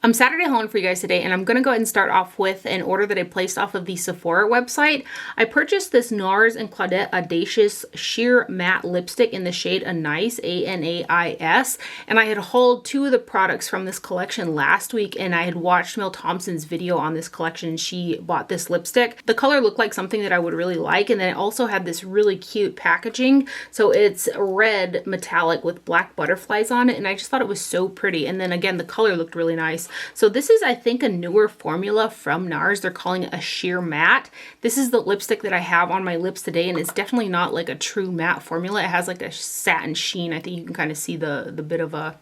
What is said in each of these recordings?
I'm Saturday hauling for you guys today, and I'm going to go ahead and start off with an order that I placed off of the Sephora website. I purchased this Nars and Claudette Audacious Sheer Matte Lipstick in the shade Anais, A-N-A-I-S, and I had hauled two of the products from this collection last week, and I had watched Mel Thompson's video on this collection, and she bought this lipstick. The color looked like something that I would really like, and then it also had this really cute packaging. So it's red metallic with black butterflies on it, and I just thought it was so pretty. And then again, the color looked really nice. So this is, I think, a newer formula from Nars. They're calling it a sheer matte. This is the lipstick that I have on my lips today, and it's definitely not like a true matte formula. It has like a satin sheen. I think you can kind of see the bit of a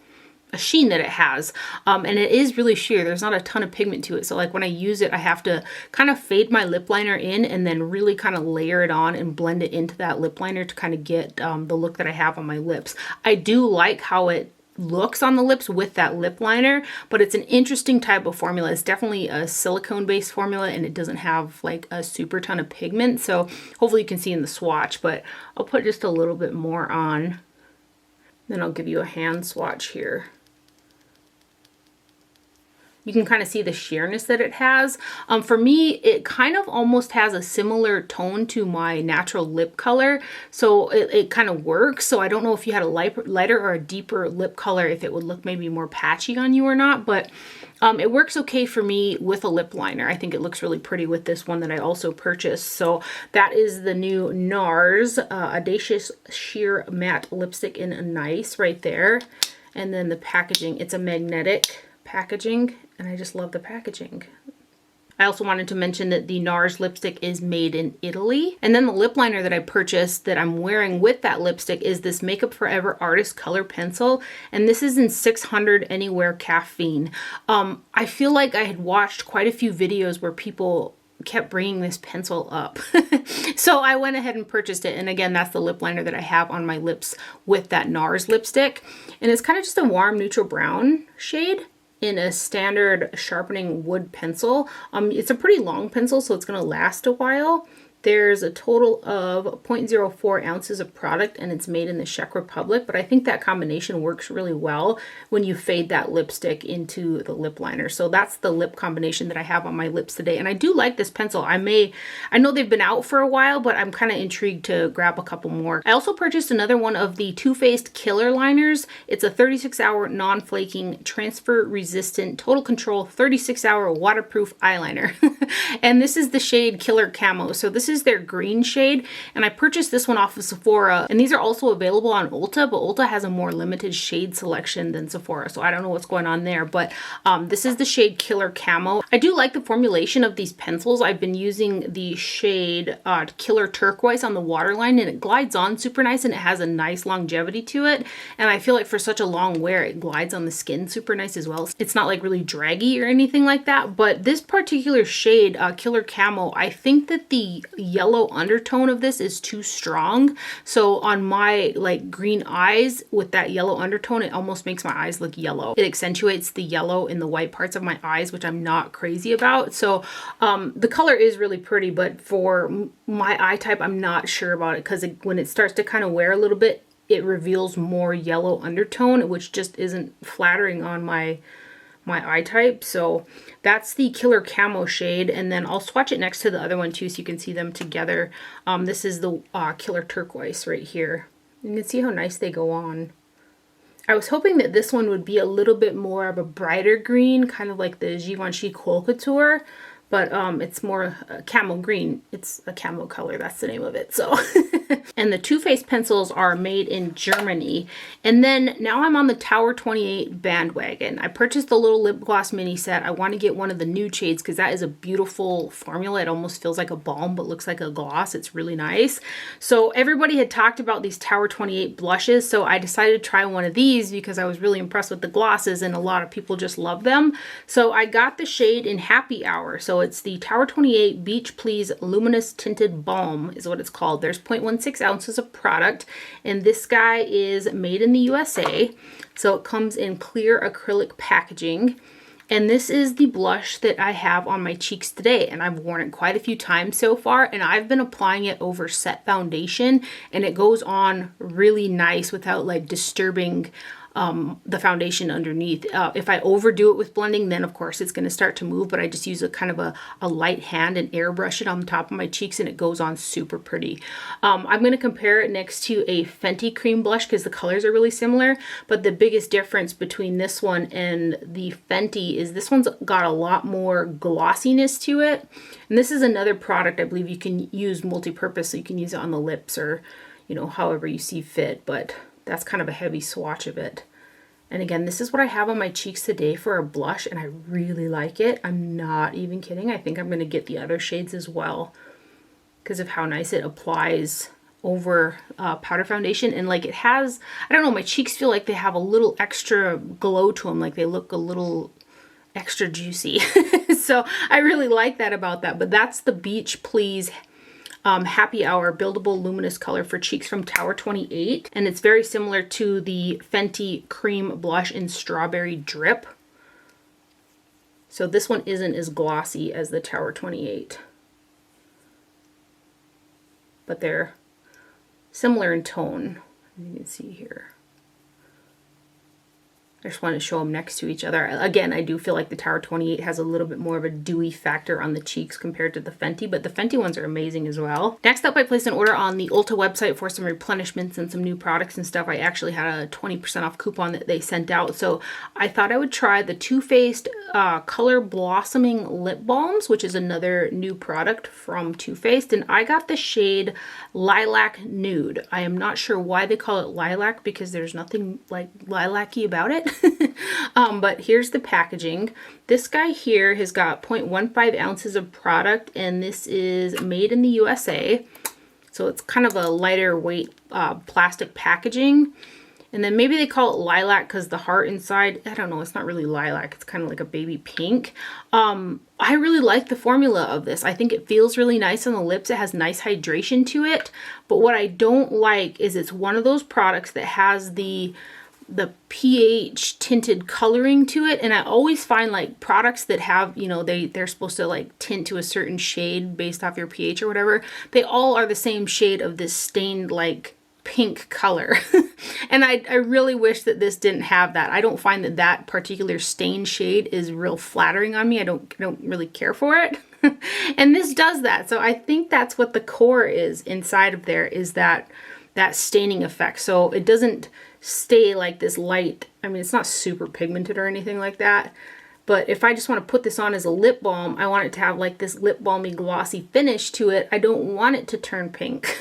sheen that it has, and it is really sheer. There's not a ton of pigment to it, so like when I use it, I have to kind of fade my lip liner in and then really kind of layer it on and blend it into that lip liner to kind of get the look that I have on my lips. I do like how it looks on the lips with that lip liner, but it's an interesting type of formula. It's definitely a silicone based formula, and it doesn't have like a super ton of pigment, so hopefully you can see in the swatch, but I'll put just a little bit more on, then I'll give you a hand swatch here. You can kind of see the sheerness that it has. For me, it kind of almost has a similar tone to my natural lip color, so it kind of works. So I don't know if you had a lighter or a deeper lip color, if it would look maybe more patchy on you or not, but it works okay for me with a lip liner. I think it looks really pretty with this one that I also purchased. So that is the new Nars Audacious Sheer Matte Lipstick in Anais right there. And then the packaging, it's a magnetic packaging, and I just love the packaging. I also wanted to mention that the Nars lipstick is made in Italy. And then the lip liner that I purchased that I'm wearing with that lipstick is this Makeup Forever Artist Color Pencil. And this is in 600 Anywhere Caffeine. I feel like I had watched quite a few videos where people kept bringing this pencil up. So I went ahead and purchased it. And again, that's the lip liner that I have on my lips with that Nars lipstick. And it's kind of just a warm neutral brown shade in a standard sharpening wood pencil. It's a pretty long pencil, so it's going to last a while. There's a total of 0.04 ounces of product, and it's made in the Czech Republic, but I think that combination works really well when you fade that lipstick into the lip liner. So that's the lip combination that I have on my lips today, and I do like this pencil. I know they've been out for a while, but I'm kind of intrigued to grab a couple more. I also purchased another one of the Too Faced Killer Liners. It's a 36-hour non-flaking, transfer-resistant, total control, 36-hour waterproof eyeliner. And this is the shade Killer Camo. So this is their green shade, and I purchased this one off of Sephora, and these are also available on Ulta, but Ulta has a more limited shade selection than Sephora, so I don't know what's going on there, but this is the shade Killer Camo. I do like the formulation of these pencils. I've been using the shade Killer Turquoise on the waterline, and it glides on super nice, and it has a nice longevity to it, and I feel like for such a long wear, it glides on the skin super nice as well. It's not like really draggy or anything like that, but this particular shade, Killer Camo, I think that the yellow undertone of this is too strong. So on my like green eyes with that yellow undertone, it almost makes my eyes look yellow. It accentuates the yellow in the white parts of my eyes, which I'm not crazy about. So the color is really pretty, but for my eye type, I'm not sure about it, because when it starts to kind of wear a little bit, it reveals more yellow undertone, which just isn't flattering on my eye type. So that's the Killer Camo shade, and then I'll swatch it next to the other one too so you can see them together. This is the Killer Turquoise right here. You can see how nice they go on. I was hoping that this one would be a little bit more of a brighter green, kind of like the Givenchy Cool Couture, but it's more camo green. It's a camo color, that's the name of it. So and the Too Faced pencils are made in Germany. And then now I'm on the Tower 28 bandwagon. I purchased the little lip gloss mini set. I want to get one of the nude shades because that is a beautiful formula. It almost feels like a balm but looks like a gloss. It's really nice. So everybody had talked about these Tower 28 blushes, so I decided to try one of these because I was really impressed with the glosses, and a lot of people just love them. So I got the shade in Happy Hour. So it's the Tower 28 Beach Please Luminous Tinted Balm is what it's called. There's 0.16 ounces of product, and this guy is made in the USA. So it comes in clear acrylic packaging. And this is the blush that I have on my cheeks today, and I've worn it quite a few times so far, and I've been applying it over set foundation, and it goes on really nice without like disturbing the foundation underneath. If I overdo it with blending, then of course it's going to start to move, but I just use a kind of a light hand and airbrush it on the top of my cheeks, and it goes on super pretty. I'm going to compare it next to a Fenty cream blush because the colors are really similar, but the biggest difference between this one and the Fenty is this one's got a lot more glossiness to it. And this is another product I believe you can use multi-purpose, so you can use it on the lips or, you know, however you see fit, but that's kind of a heavy swatch of it. And again, this is what I have on my cheeks today for a blush, and I really like it. I'm not even kidding. I think I'm going to get the other shades as well because of how nice it applies over powder foundation. And like it has, I don't know, my cheeks feel like they have a little extra glow to them, like they look a little extra juicy. So I really like that about that. But that's the Beach Please Happy Hour Buildable Luminous Color for Cheeks from Tower 28. And it's very similar to the Fenty Cream Blush in Strawberry Drip. So this one isn't as glossy as the Tower 28. But they're similar in tone. You can see here. I just want to show them next to each other. Again, I do feel like the Tower 28 has a little bit more of a dewy factor on the cheeks compared to the Fenty, but the Fenty ones are amazing as well. Next up, I placed an order on the Ulta website for some replenishments and some new products and stuff. I actually had a 20% off coupon that they sent out, so I thought I would try the Too Faced Color Blossoming Lip Balms, which is another new product from Too Faced, and I got the shade Lilac Nude. I am not sure why they call it lilac because there's nothing like lilac-y about it. But here's the packaging. This guy here has got 0.15 ounces of product, and this is made in the USA. So it's kind of a lighter weight plastic packaging. And then maybe they call it lilac because the heart inside, I don't know, it's not really lilac. It's kind of like a baby pink. I really like the formula of this. I think it feels really nice on the lips. It has nice hydration to it. But what I don't like is it's one of those products that has the pH tinted coloring to it, and I always find like products that have, you know, they're supposed to like tint to a certain shade based off your pH or whatever, they all are the same shade of this stained like pink color. And I really wish that this didn't have that. I don't find that that particular stain shade is real flattering on me. I don't really care for it. And this does that. So I think that's what the core is inside of there, is that staining effect. So it doesn't stay like this light. I mean, it's not super pigmented or anything like that. But if I just want to put this on as a lip balm, I want it to have like this lip balmy glossy finish to it. I don't want it to turn pink.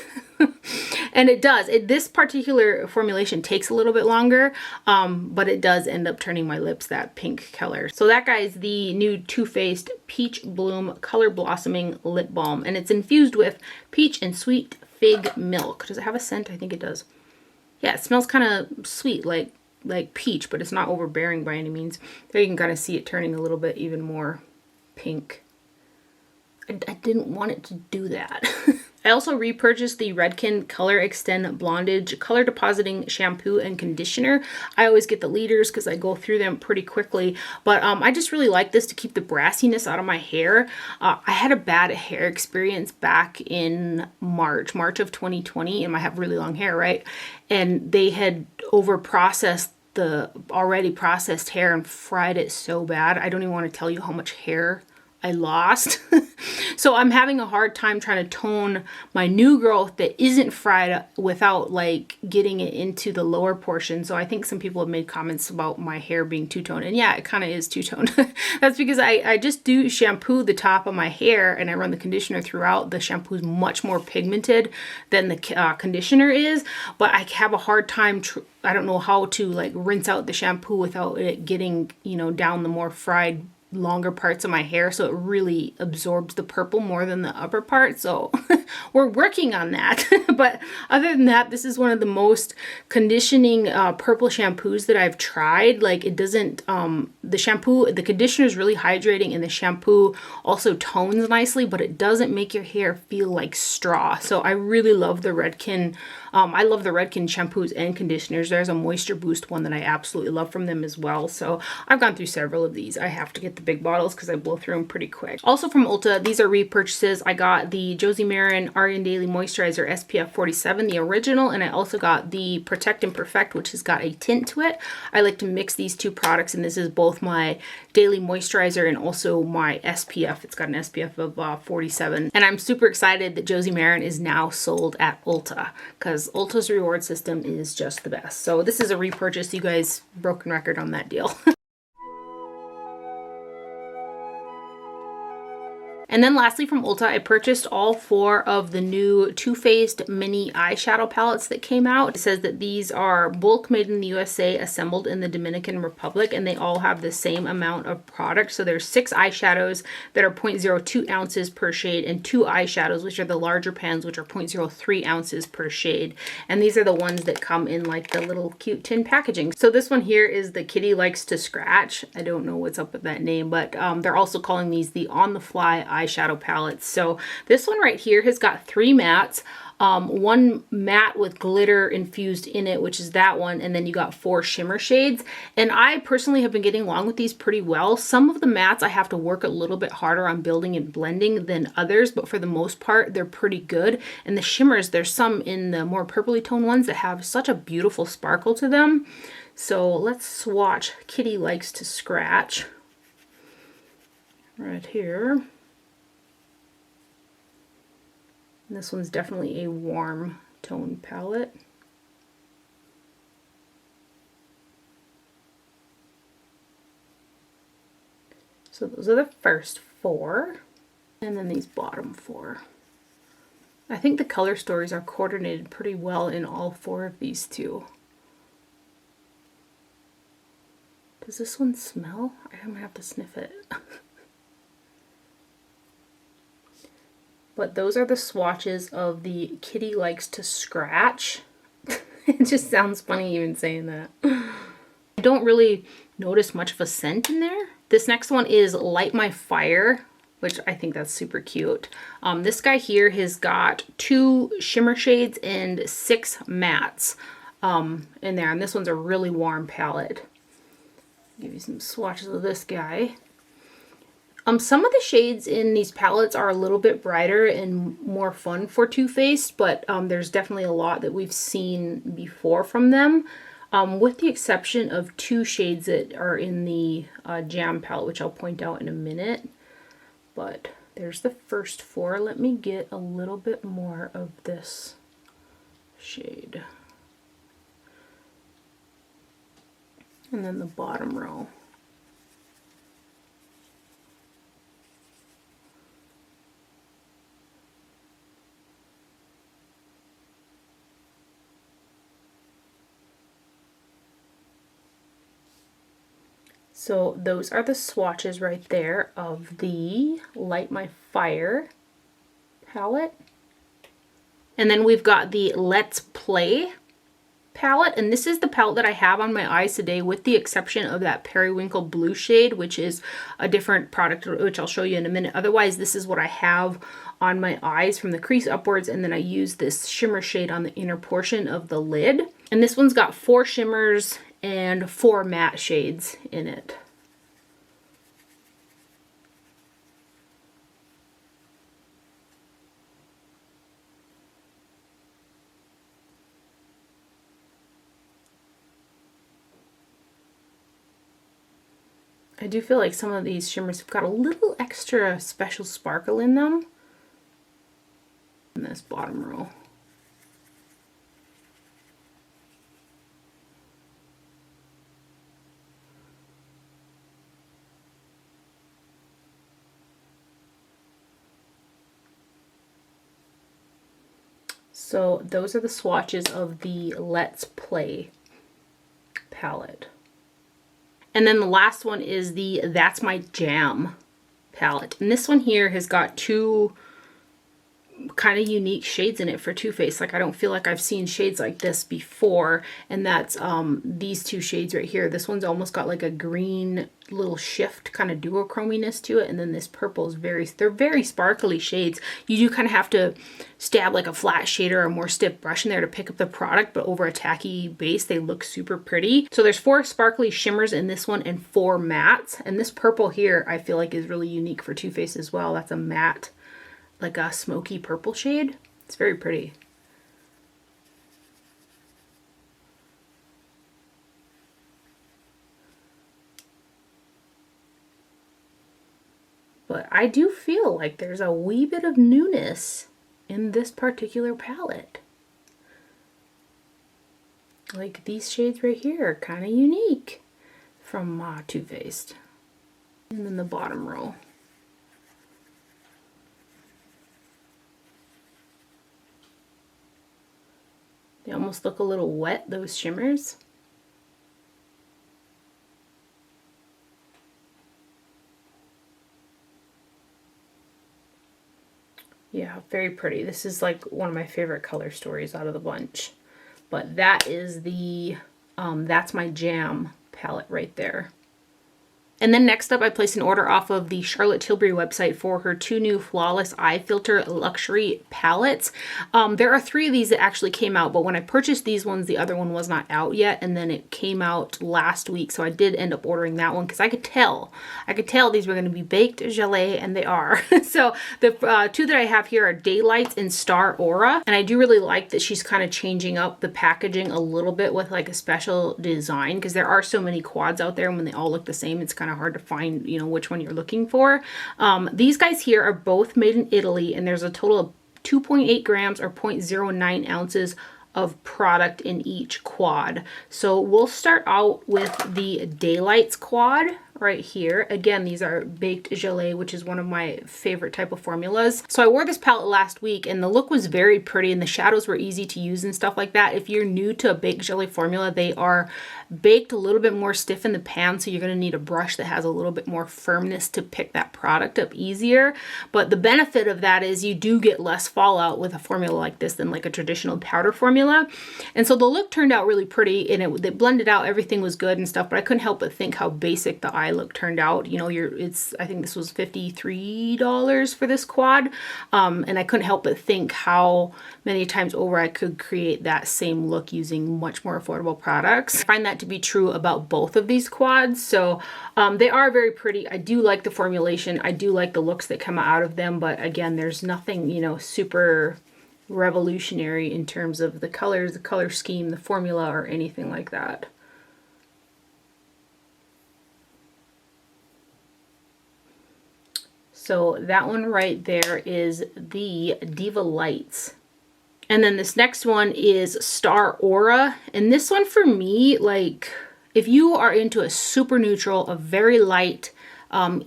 And it does. This particular formulation takes a little bit longer, but it does end up turning my lips that pink color. So that guy is the new Too Faced Peach Bloom Color Blossoming Lip Balm, and it's infused with peach and sweet fig milk. Does it have a scent? I think it does. Yeah, it smells kind of sweet, like peach, but it's not overbearing by any means. There you can kind of see it turning a little bit even more pink. I didn't want it to do that. I also repurchased the Redken Color Extend Blondage Color Depositing Shampoo and Conditioner. I always get the liters because I go through them pretty quickly, but I just really like this to keep the brassiness out of my hair. I had a bad hair experience back in March of 2020, and I have really long hair, right? And they had over-processed the already processed hair and fried it so bad. I don't even want to tell you how much hair I lost. So I'm having a hard time trying to tone my new growth that isn't fried without like getting it into the lower portion. So I think some people have made comments about my hair being two-toned, and yeah, it kind of is two-toned. That's because I just do shampoo the top of my hair and I run the conditioner throughout. The shampoo is much more pigmented than the conditioner is, but I have a hard time I don't know how to like rinse out the shampoo without it getting, you know, down the more fried longer parts of my hair, so it really absorbs the purple more than the upper part. So we're working on that. But other than that, this is one of the most conditioning purple shampoos that I've tried. Like it doesn't the conditioner is really hydrating, and the shampoo also tones nicely, but it doesn't make your hair feel like straw. So I really love the Redken. I love the Redken shampoos and conditioners. There's a Moisture Boost one that I absolutely love from them as well. So I've gone through several of these. I have to get the of big bottles because I blow through them pretty quick. Also from Ulta, these are repurchases. I got the Josie Maran Argan Daily Moisturizer SPF 47, the original, and I also got the Protect and Perfect, which has got a tint to it. I like to mix these two products, and this is both my daily moisturizer and also my SPF. It's got an SPF of 47. And I'm super excited that Josie Maran is now sold at Ulta because Ulta's reward system is just the best. So this is a repurchase, you guys. Broken record on that deal. And then lastly from Ulta, I purchased all 4 of the new Too Faced mini eyeshadow palettes that came out. It says that these are bulk made in the USA, assembled in the Dominican Republic, and they all have the same amount of product. So there's 6 eyeshadows that are 0.02 ounces per shade, and 2 eyeshadows, which are the larger pans, which are 0.03 ounces per shade. And these are the ones that come in like the little cute tin packaging. So this one here is the Kitty Likes to Scratch. I don't know what's up with that name, but they're also calling these the On the Fly eyeshadow palettes. So this one right here has got 3 mattes, 1 matte with glitter infused in it, which is that one, and then you got 4 shimmer shades. And I personally have been getting along with these pretty well. Some of the mattes I have to work a little bit harder on building and blending than others, but for the most part they're pretty good. And the shimmers, there's some in the more purpley tone ones that have such a beautiful sparkle to them. So let's swatch Kitty Likes to Scratch right here. This one's definitely a warm tone palette. So those are the first 4, and then these bottom 4. I think the color stories are coordinated pretty well in all 4 of these too. Does this one smell? I'm gonna have to sniff it. But those are the swatches of the Kitty Likes to Scratch. It just sounds funny even saying that. I don't really notice much of a scent in there. This next one is Light My Fire, which I think that's super cute. This guy here has got 2 shimmer shades and 6 mattes in there. And this one's a really warm palette. Give you some swatches of this guy. Some of the shades in these palettes are a little bit brighter and more fun for Too Faced, but there's definitely a lot that we've seen before from them, with the exception of 2 shades that are in the Jam palette, which I'll point out in a minute. But there's the first 4. Let me get a little bit more of this shade. And then the bottom row. So those are the swatches right there of the Light My Fire palette. And then we've got the Let's Play palette, and this is the palette that I have on my eyes today, with the exception of that Periwinkle blue shade, which is a different product, which I'll show you in a minute. Otherwise, this is what I have on my eyes from the crease upwards, and then I use this shimmer shade on the inner portion of the lid. And this one's got 4 shimmers and 4 matte shades in it. I do feel like some of these shimmers have got a little extra special sparkle in them. In this bottom row. So those are the swatches of the Let's Play palette. And then the last one is the That's My Jam palette. And this one here has got 2 kind of unique shades in it for Too Faced. Like I don't feel like I've seen shades like this before, and that's these two shades right here. This one's almost got like a green little shift kind of duochrominess to it, and then this purple is they're very sparkly shades. You do kind of have to stab like a flat shader or a more stiff brush in there to pick up the product, but over a tacky base they look super pretty. So there's 4 sparkly shimmers in this one and 4 mattes, and this purple here I feel like is really unique for Too Faced as well. That's a matte, like a smoky purple shade. It's very pretty. But I do feel like there's a wee bit of newness in this particular palette. Like these shades right here are kind of unique from Too Faced. And then the bottom row. They almost look a little wet, those shimmers. Yeah, very pretty. This is like one of my favorite color stories out of the bunch. But that is the, that's my jam palette right there. And then next up, I placed an order off of the Charlotte Tilbury website for her 2 new Flawless Eye Filter Luxury palettes. There are 3 of these that actually came out, but when I purchased these ones, the other one was not out yet, and then it came out last week, so I did end up ordering that one because I could tell these were going to be baked gelée, and they are. So the 2 that I have here are Daylights and Star Aura, and I do really like that she's kind of changing up the packaging a little bit with like a special design, because there are so many quads out there, and when they all look the same, it's kind of hard to find, you know, which one you're looking for. These guys here are both made in Italy, and there's a total of 2.8 grams or 0.09 ounces of product in each quad. So we'll start out with the Daylights quad right here. Again, these are baked gelée, which is one of my favorite type of formulas. So I wore this palette last week, and the look was very pretty, and the shadows were easy to use and stuff like that. If you're new to a baked gelée formula, they are baked a little bit more stiff in the pan, so you're going to need a brush that has a little bit more firmness to pick that product up easier. But the benefit of that is you do get less fallout with a formula like this than like a traditional powder formula. And so the look turned out really pretty, and it blended out, everything was good and stuff, but I couldn't help but think how basic the eye look turned out. You know, I think this was $53 for this quad, and I couldn't help but think how many times over I could create that same look using much more affordable products. I find that to be true about both of these quads. So they are very pretty. I do like the formulation. I do like the looks that come out of them, but again, there's nothing, you know, super revolutionary in terms of the colors, the color scheme, the formula, or anything like that. So that one right there is the Diva Lights. And then this next one is Star Aura. And this one for me, like, if you are into a super neutral, a very light,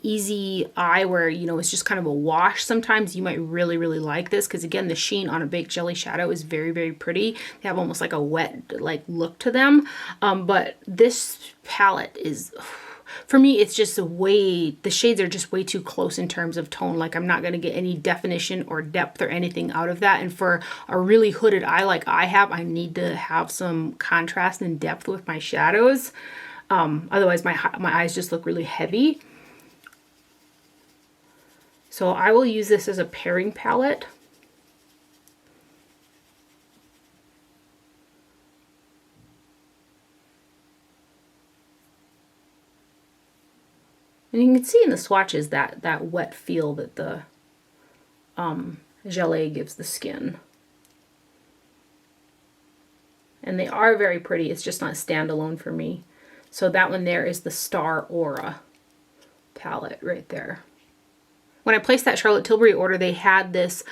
easy eye where, you know, it's just kind of a wash sometimes, you might really, really like this, because again, the sheen on a baked jelly shadow is very, very pretty. They have almost like a wet like look to them. But this palette is, for me, it's just the shades are just way too close in terms of tone. Like, I'm not going to get any definition or depth or anything out of that. And for a really hooded eye like I have, I need to have some contrast and depth with my shadows. Otherwise, my eyes just look really heavy. So I will use this as a pairing palette. And you can see in the swatches that wet feel that the gelée gives the skin. And they are very pretty. It's just not standalone for me. So that one there is the Star Aura palette right there. When I placed that Charlotte Tilbury order, they had this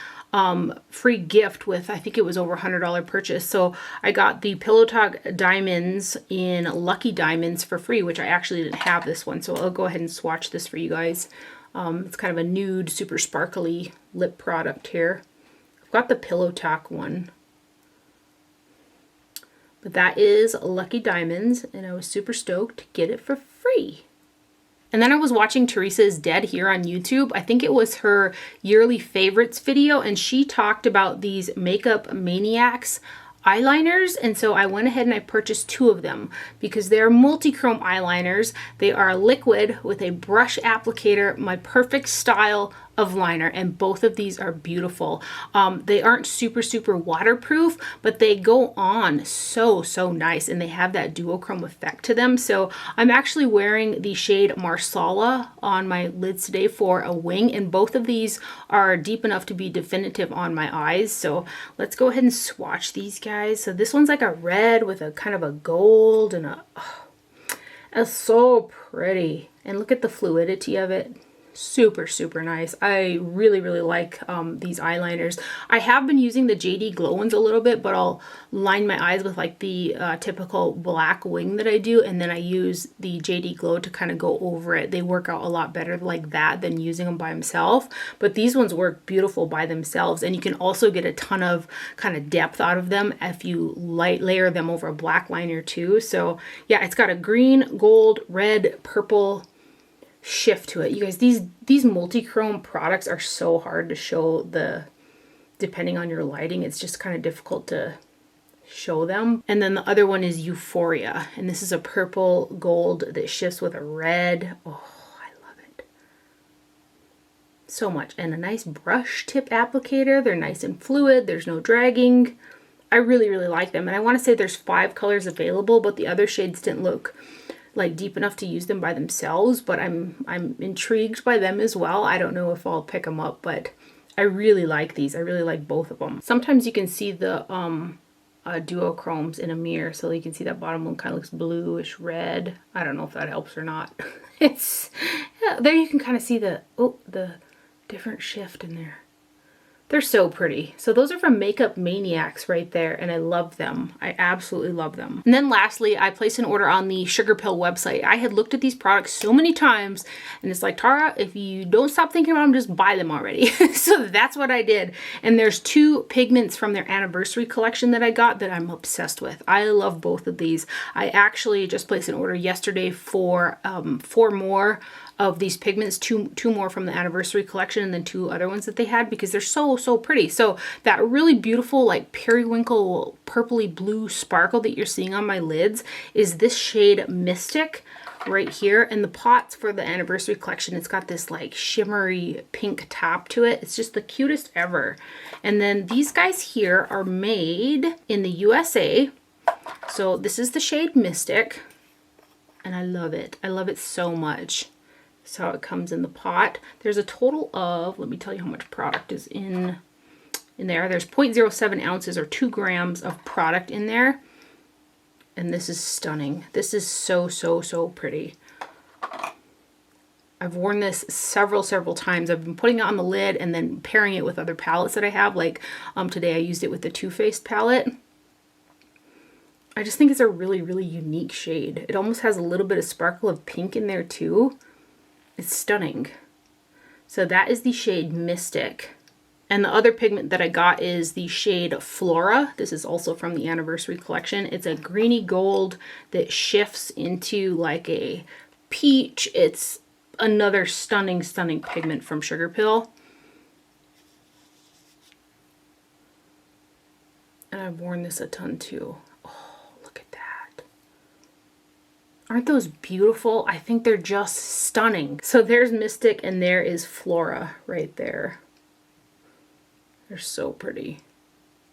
free gift with, I think it was over $100 purchase. So I got the Pillow Talk Diamonds in Lucky Diamonds for free, which I actually didn't have this one. So I'll go ahead and swatch this for you guys. It's kind of a nude, super sparkly lip product here. I've got the Pillow Talk one. But that is Lucky Diamonds, and I was super stoked to get it for free. And then I was watching Teresa is Dead here on YouTube. I think it was her yearly favorites video, and she talked about these Makeup Maniacs eyeliners, and so I went ahead and I purchased 2 of them because they're multi-chrome eyeliners. They are liquid with a brush applicator, my perfect style of liner, and both of these are beautiful. They aren't super waterproof, but they go on so nice, and they have that duochrome effect to them. So I'm actually wearing the shade Marsala on my lids today for a wing, and both of these are deep enough to be definitive on my eyes. So let's go ahead and swatch these guys. So this one's like a red with a kind of a gold, and it's so pretty. And look at the fluidity of it. Super nice. I really like these eyeliners. I have been using the JD Glow ones a little bit, but I'll line my eyes with like the typical black wing that I do, and then I use the JD Glow to kind of go over it. They work out a lot better like that than using them by themselves, but these ones work beautiful by themselves, and you can also get a ton of kind of depth out of them if you layer them over a black liner too. So yeah, it's got a green, gold, red, purple shift to it. You guys, these multi-chrome products are so hard to show depending on your lighting. It's just kind of difficult to show them. And then the other one is Euphoria, and this is a purple gold that shifts with a red. Oh, I love it so much. And a nice brush tip applicator. They're nice and fluid. There's no dragging. I really like them. And I want to say there's 5 colors available, but the other shades didn't look like deep enough to use them by themselves, but I'm intrigued by them as well. I don't know if I'll pick them up, but I really like these. I really like both of them. Sometimes you can see the duochromes in a mirror, so you can see that bottom one kind of looks bluish red. I don't know if that helps or not. It's yeah, there you can kind of see the different shift in there. They're so pretty. So those are from Makeup Maniacs right there, and I love them. I absolutely love them. And then lastly, I placed an order on the Sugarpill website. I had looked at these products so many times, and it's like, Tara, if you don't stop thinking about them, just buy them already. So that's what I did. And there's 2 pigments from their anniversary collection that I got that I'm obsessed with. I love both of these. I actually just placed an order yesterday for 4 more of these pigments, two more from the anniversary collection, and then 2 other ones that they had, because they're so pretty. So that really beautiful like periwinkle purpley blue sparkle that you're seeing on my lids is this shade Mystic right here. And the pots for the anniversary collection, it's got this like shimmery pink top to it. It's just the cutest ever. And then these guys here are made in the USA. So this is the shade Mystic, and I love it. I love it so much. So it comes in the pot. There's a total of, let me tell you how much product is in there. There's 0.07 ounces or 2 grams of product in there. And this is stunning. This is so pretty. I've worn this several times. I've been putting it on the lid and then pairing it with other palettes that I have. Like today I used it with the Too Faced palette. I just think it's a really unique shade. It almost has a little bit of sparkle of pink in there too. It's stunning. So that is the shade Mystic. And the other pigment that I got is the shade Flora. This is also from the anniversary collection. It's a greeny gold that shifts into like a peach. It's another stunning pigment from Sugarpill. And I've worn this a ton too. Aren't those beautiful? I think they're just stunning. So there's Mystic and there is Flora right there. They're so pretty.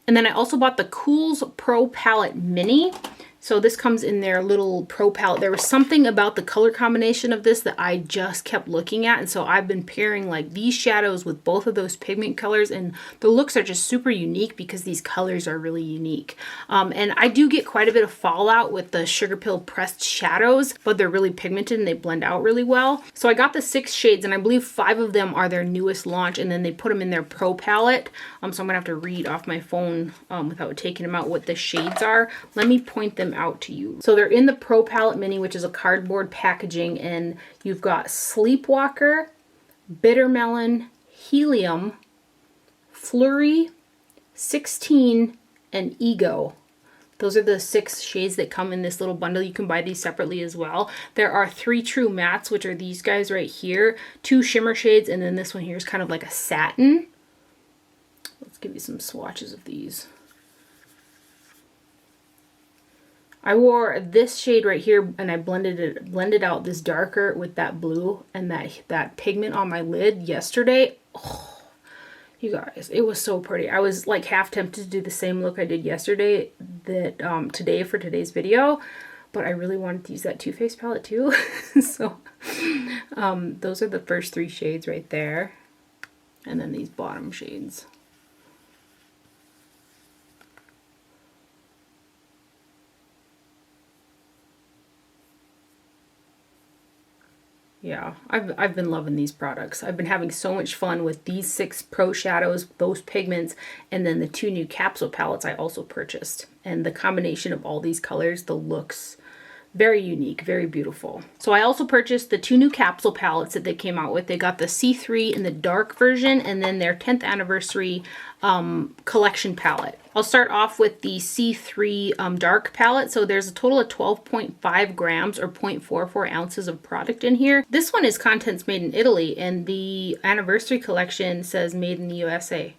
And then I also bought the Cools Pro Palette Mini. So this comes in their little Pro Palette. There was something about the color combination of this that I just kept looking at. And so I've been pairing like these shadows with both of those pigment colors. And the looks are just super unique because these colors are really unique. And I do get quite a bit of fallout with the Sugarpill pressed shadows, but they're really pigmented and they blend out really well. So I got the 6 shades, and I believe 5 of them are their newest launch. And then they put them in their Pro Palette. So I'm gonna have to read off my phone without taking them out what the shades are. Let me point them out to you. So they're in the Pro Palette Mini, which is a cardboard packaging, and you've got Sleepwalker, Bitter Melon, Helium, Flurry, 16, and Ego. Those are the 6 shades that come in this little bundle. You can buy these separately as well. There are 3 true mattes, which are these guys right here, 2 shimmer shades, and then this one here is kind of like a satin. Let's give you some swatches of these. I wore this shade right here and I blended out this darker with that blue and that pigment on my lid yesterday. Oh, you guys, it was so pretty. I was like half tempted to do the same look I did yesterday today for today's video, but I really wanted to use that Too Faced palette too. So those are the first 3 shades right there, and then these bottom shades. Yeah, I've been loving these products. I've been having so much fun with these 6 pro shadows, those pigments, and then the 2 new capsule palettes I also purchased. And the combination of all these colors, the looks, very unique, very beautiful. So I also purchased the 2 new capsule palettes that they came out with. They got the C3 in the dark version and then their 10th anniversary collection palette. I'll start off with the C3 dark palette. So there's a total of 12.5 grams or 0.44 ounces of product in here. This one is contents made in Italy and the anniversary collection says made in the USA.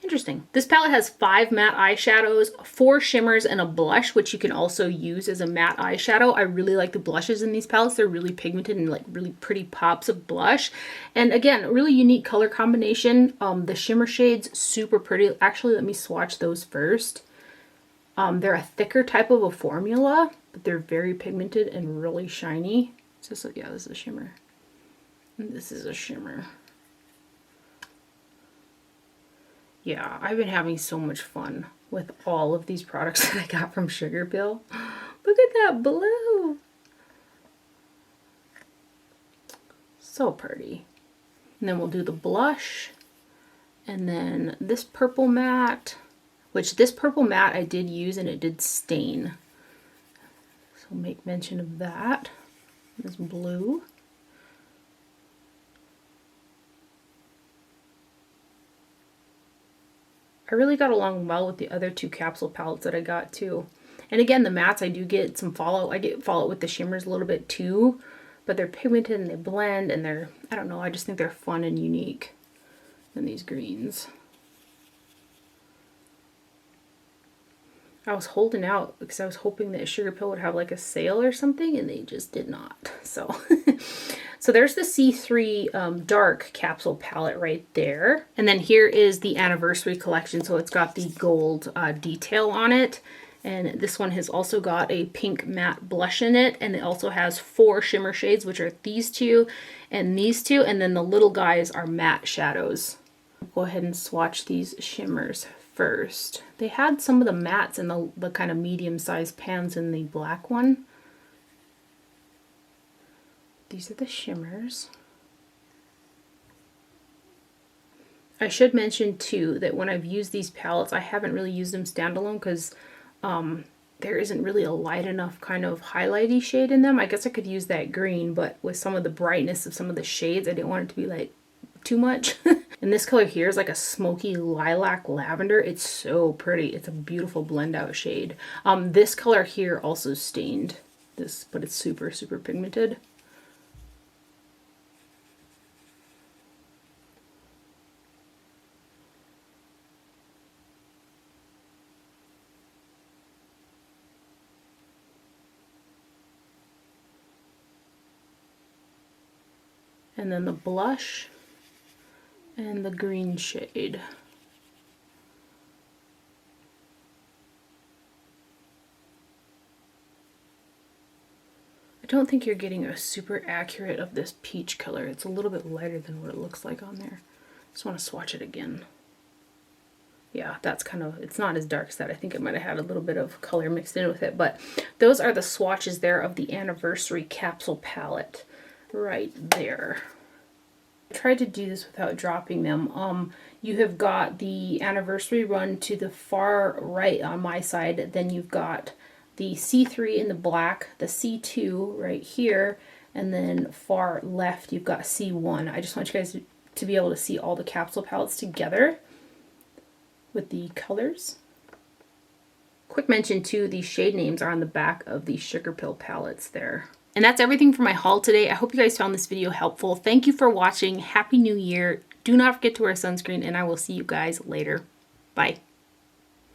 Interesting. This palette has 5 matte eyeshadows, 4 shimmers, and a blush, which you can also use as a matte eyeshadow. I really like the blushes in these palettes. They're really pigmented and like really pretty pops of blush. And again, really unique color combination. The shimmer shades, super pretty. Actually, let me swatch those first. They're a thicker type of a formula, but they're very pigmented and really shiny. So yeah, this is a shimmer. And this is a shimmer. Yeah, I've been having so much fun with all of these products that I got from Sugarpill. Look at that blue. So pretty. And then we'll do the blush. And then this purple matte, which this purple matte I did use and it did stain. So make mention of that. This blue. I really got along well with the other 2 capsule palettes that I got too. And again, the mattes, I do get some fallout. I get fallout with the shimmers a little bit too, but they're pigmented and they blend and they're, I don't know, I just think they're fun and unique. And these greens. I was holding out because I was hoping that Sugarpill would have like a sale or something and they just did not. So, so there's the C3 dark capsule palette right there. And then here is the anniversary collection. So it's got the gold detail on it. And this one has also got a pink matte blush in it. And it also has 4 shimmer shades, which are these 2 and these 2. And then the little guys are matte shadows. I'll go ahead and swatch these shimmers first. They had some of the mattes in the kind of medium-sized pans in the black one. These are the shimmers. I should mention too that when I've used these palettes, I haven't really used them standalone because there isn't really a light enough kind of highlighty shade in them. I guess I could use that green, but with some of the brightness of some of the shades, I didn't want it to be like too much. And this color here is like a smoky lilac lavender. It's so pretty. It's a beautiful blend out shade. This color here also stained this, but it's super, super pigmented. And then the blush and the green shade. I don't think you're getting a super accurate of this peach color. It's a little bit lighter than what it looks like on there. Just want to swatch it again. Yeah, that's kind of, it's not as dark as that. I think it might have had a little bit of color mixed in with it, but those are the swatches there of the anniversary capsule palette right there. I tried to do this without dropping them. You have got the anniversary run to the far right on my side. Then you've got the C3 in the black, the C2 right here, and then far left you've got C1. I just want you guys to be able to see all the capsule palettes together with the colors. quick mention too, these shade names are on the back of the Sugarpill palettes there. And that's everything for my haul today. I hope you guys found this video helpful. Thank you for watching. Happy New Year. Do not forget to wear sunscreen, and I will see you guys later. Bye.